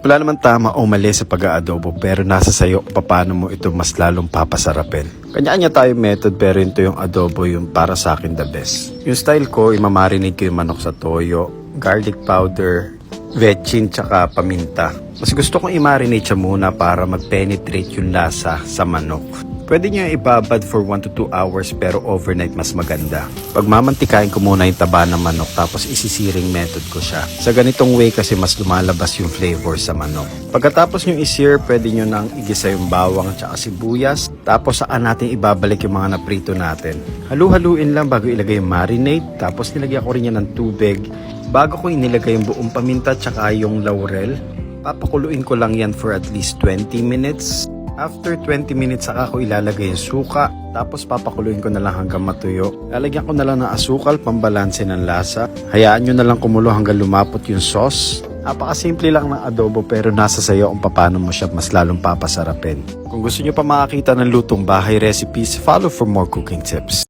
Wala naman tama o mali sa pag-aadobo pero nasa sayo kung paano mo ito mas lalong papasarapin. Kanya-kanya tayong method pero ito yung adobo yung para sa akin the best. Yung style ko, imamarinate ko yung manok sa toyo, garlic powder, vetchin tsaka paminta. Mas gusto kong i-marinate siya muna para mag-penetrate yung lasa sa manok. Pwede nyo ibabad for 1 to 2 hours pero overnight mas maganda. Pagmamantikain ko muna yung taba ng manok tapos isisiring method ko siya. Sa ganitong way kasi mas lumalabas yung flavor sa manok. Pagkatapos nyo isir, pwede nyo nang igisa yung bawang at sibuyas. Tapos saan natin ibabalik yung mga naprito natin. Halu-haluin lang bago ilagay yung marinade. Tapos nilagyan ko rin yan ng tubig. Bago ko inilagay yung buong paminta at yung laurel, papakuluin ko lang yan for at least 20 minutes. After 20 minutes saka ko ilalagay yung suka, tapos papakuluin ko na lang hanggang matuyo. Lalagyan ko na lang ng asukal, pambalanse ng lasa. Hayaan nyo na lang kumulo hanggang lumapot yung sauce. Napakasimple lang ng adobo pero nasa sayo kung paano mo siya mas lalong papasarapin. Kung gusto nyo pa makakita ng lutong bahay recipes, follow for more cooking tips.